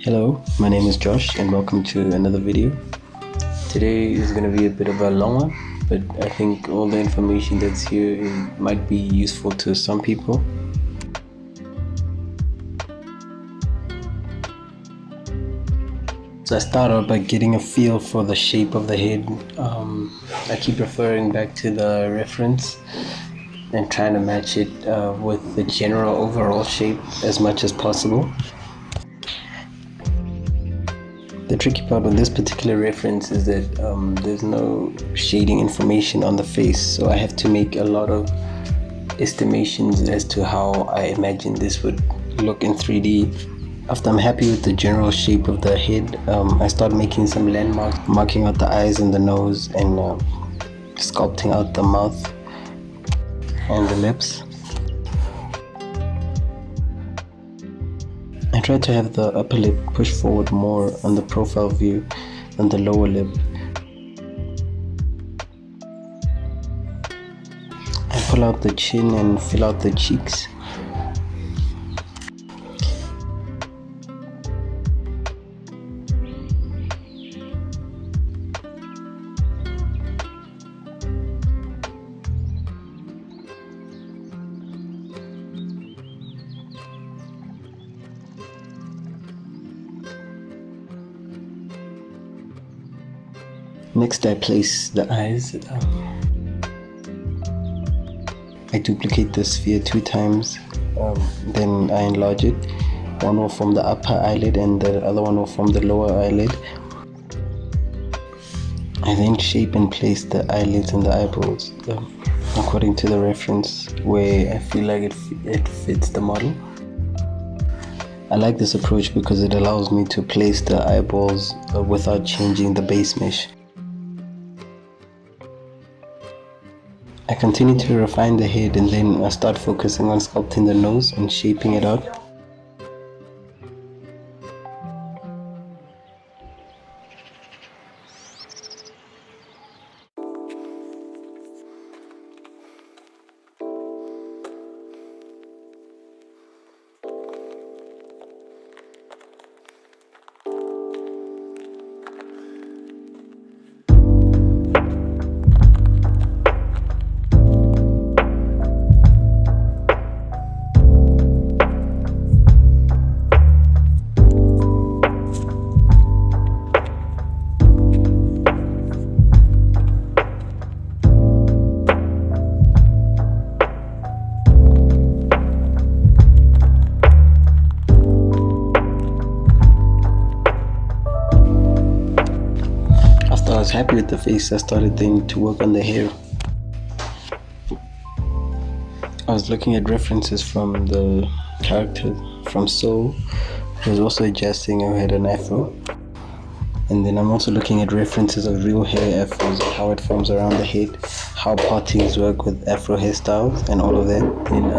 Hello, my name is Josh and welcome to another video. Today is going to be a bit of a long one, but I think all the information that's here might be useful to some people. So I start out by getting a feel for the shape of the head. I keep referring back to the reference and trying to match it with the general overall shape as much as possible. The tricky part with this particular reference is that there's no shading information on the face, so I have to make a lot of estimations as to how I imagine this would look in 3D. After I'm happy with the general shape of the head, I start making some landmarks, marking out the eyes and the nose, and sculpting out the mouth and the lips. I try to have the upper lip push forward more on the profile view than the lower lip. I pull out the chin and fill out the cheeks. Next, I place the eyes. I duplicate the sphere 2 times, then I enlarge it. One will form the upper eyelid and the other one will form the lower eyelid. I then shape and place the eyelids and the eyeballs according to the reference where I feel like it fits the model. I like this approach because it allows me to place the eyeballs without changing the base mesh. I continue to refine the head and then I start focusing on sculpting the nose and shaping it out. I was happy with the face. I started then to work on the hair. I was looking at references from the character from Soul, who was also a jazz singer who had an afro. And then I'm also looking at references of real hair afros, how it forms around the head, how partings work with afro hairstyles and all of that. Then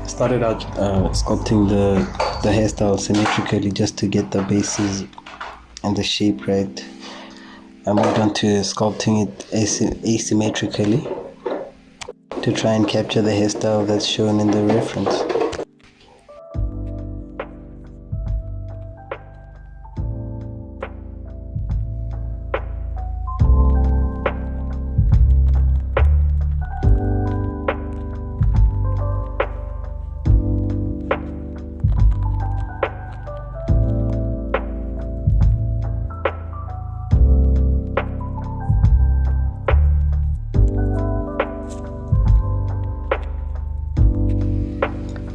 I started out sculpting the hairstyle symmetrically just to get the bases and the shape right. I moved on to sculpting it asymmetrically to try and capture the hairstyle that's shown in the reference.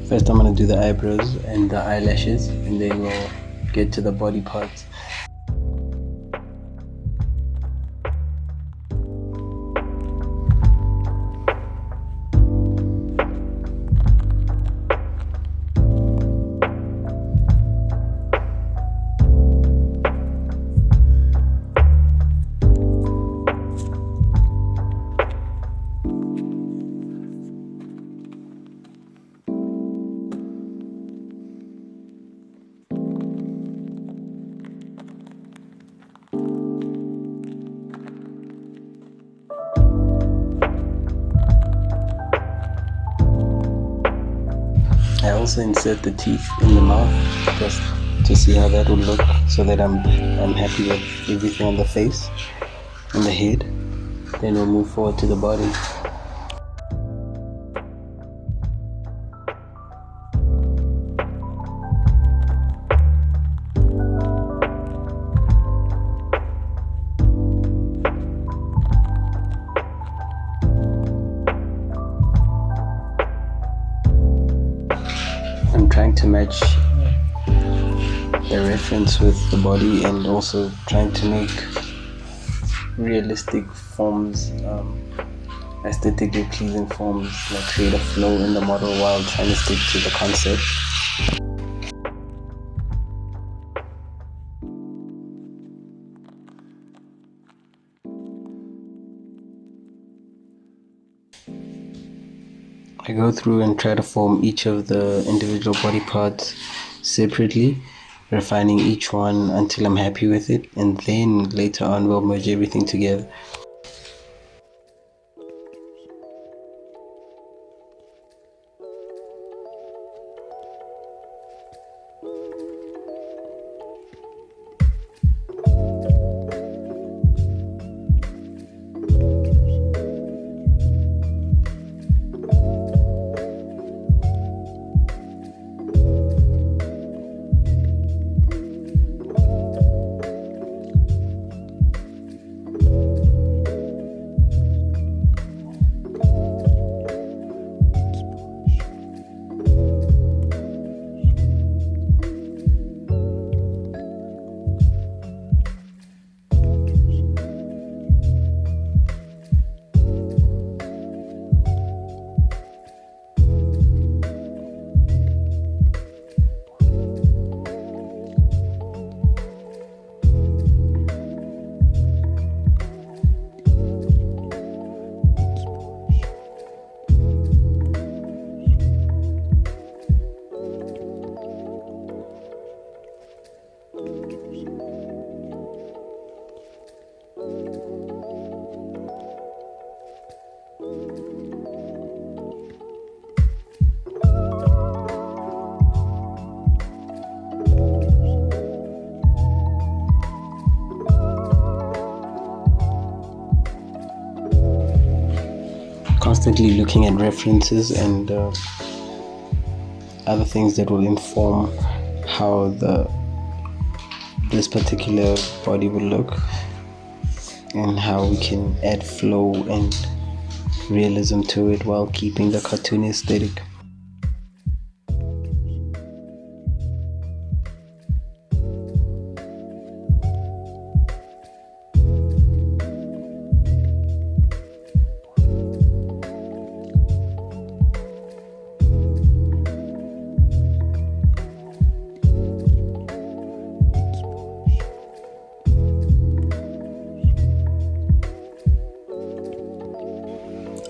First I'm going to do the eyebrows and the eyelashes, and then we'll get to the body parts. I also insert the teeth in the mouth, just to see how that will look, so that I'm happy with everything on the face and the head. Then we'll move forward to the body. I'm trying to match the reference with the body, and also trying to make realistic forms, aesthetically pleasing forms, like create a flow in the model while trying to stick to the concept. I go through and try to form each of the individual body parts separately, refining each one until I'm happy with it, and then later on we'll merge everything together. Constantly looking at references and other things that will inform how this particular body will look, and how we can add flow and realism to it while keeping the cartoon aesthetic.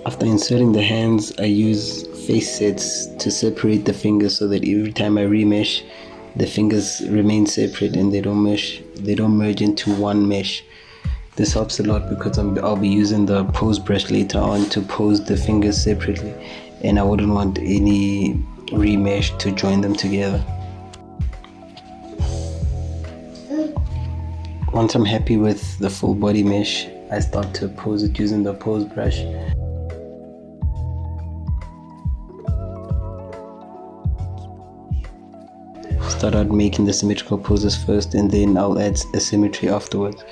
After inserting the hands, I use face sets to separate the fingers, so that every time I remesh, the fingers remain separate and they don't merge into one mesh. This helps a lot because I'll be using the pose brush later on to pose the fingers separately, and I wouldn't want any remesh to join them together. Once I'm happy with the full body mesh, I start to pose it using the pose brush. Start out making the symmetrical poses first, and then I'll add a symmetry afterwards.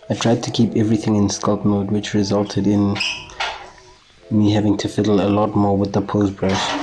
I tried to keep everything in sculpt mode, which resulted in me having to fiddle a lot more with the pose brush.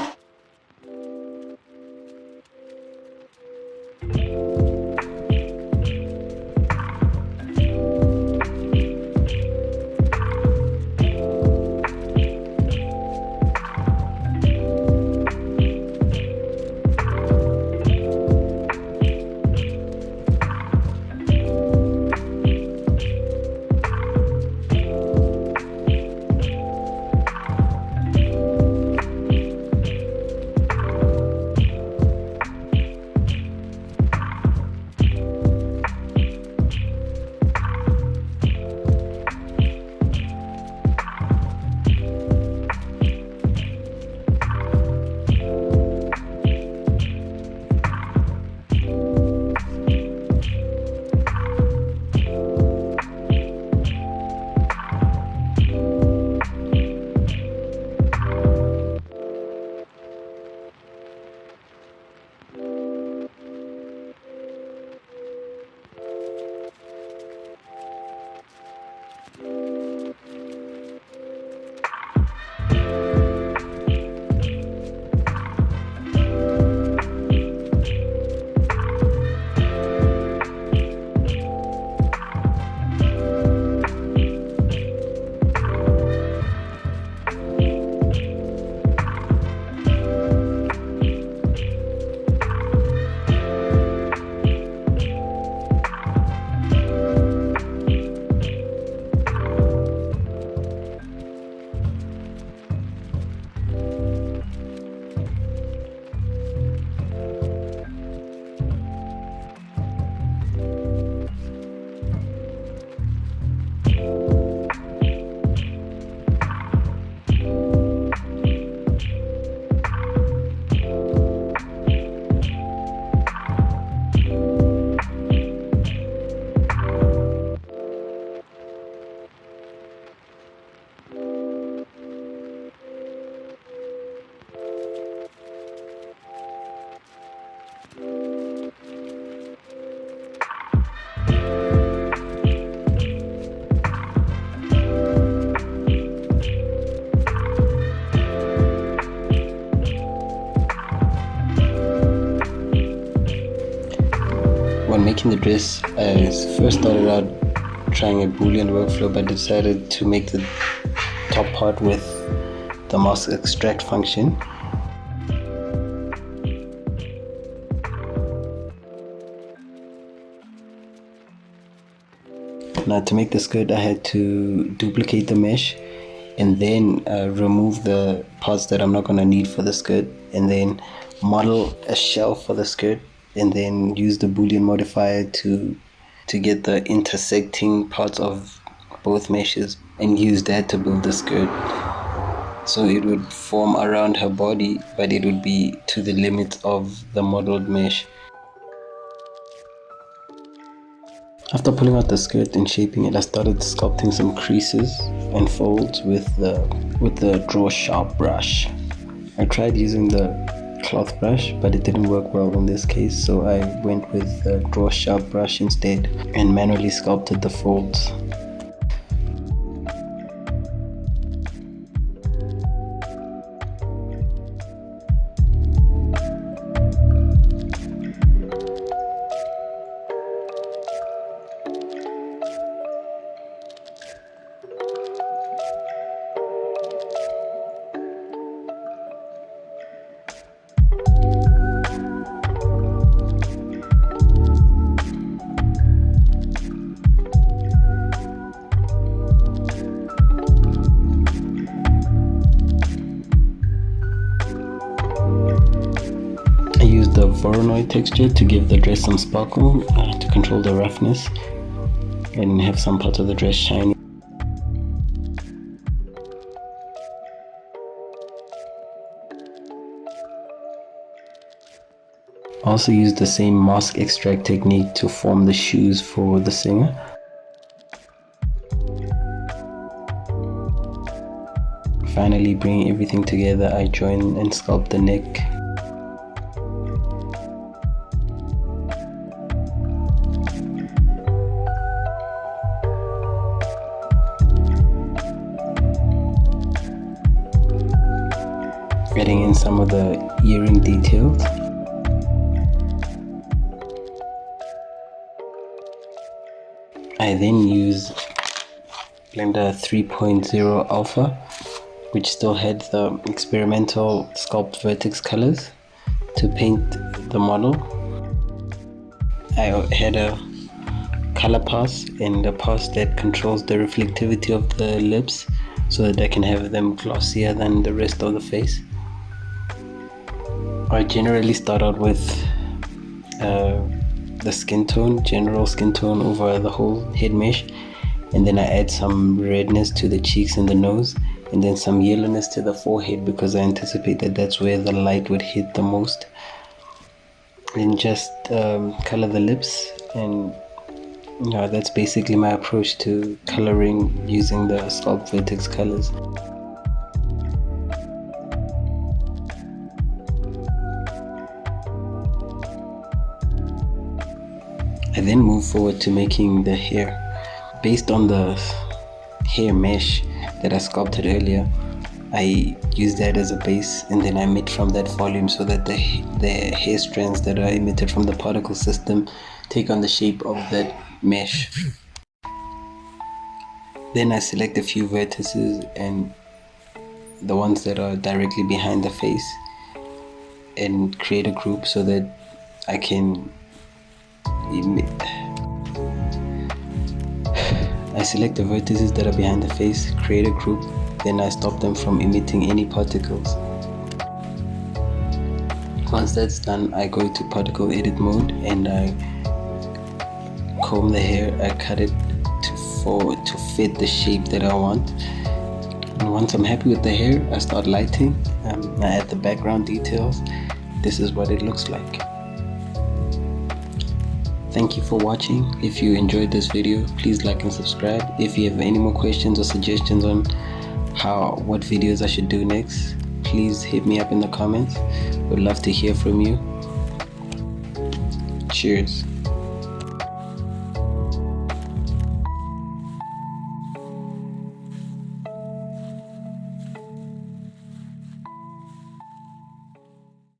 When making the dress, I first started out trying a Boolean workflow, but decided to make the top part with the mask extract function. Now to make the skirt, I had to duplicate the mesh and then remove the parts that I'm not going to need for the skirt, and then model a shell for the skirt, and then use the Boolean modifier to get the intersecting parts of both meshes and use that to build the skirt. So it would form around her body, but it would be to the limit of the modeled mesh. After pulling out the skirt and shaping it, I started sculpting some creases and folds with the Draw Sharp brush. I tried using the cloth brush, but it didn't work well in this case, so I went with the Draw Sharp brush instead and manually sculpted the folds. The Voronoi texture to give the dress some sparkle, to control the roughness and have some parts of the dress shiny. I also used the same mask extract technique to form the shoes for the singer. Finally, bringing everything together, I join and sculpt the neck. Adding in some of the earring details. I then use Blender 3.0 Alpha, which still had the experimental sculpt vertex colors, to paint the model. I had a color pass and a pass that controls the reflectivity of the lips so that I can have them glossier than the rest of the face. I generally start out with the skin tone, general skin tone over the whole head mesh, and then I add some redness to the cheeks and the nose, and then some yellowness to the forehead because I anticipate that that's where the light would hit the most. And just color the lips, and that's basically my approach to coloring using the sculpt vertex colors. I then move forward to making the hair. Based on the hair mesh that I sculpted earlier, I use that as a base, and then I emit from that volume so that the hair strands that are emitted from the particle system take on the shape of that mesh. Then I select a few vertices and the ones that are directly behind the face and create a group so that I can I select the vertices that are behind the face, create a group, then I stop them from emitting any particles. Once that's done, I go to particle edit mode and I comb the hair. I cut it to for to fit the shape that I want. And once I'm happy with the hair, I start lighting. I add the background details. This is what it looks like. Thank you for watching. If you enjoyed this video, please like and subscribe. If you have any more questions or suggestions on what videos I should do next, please hit me up in the comments. Would love to hear from you. Cheers.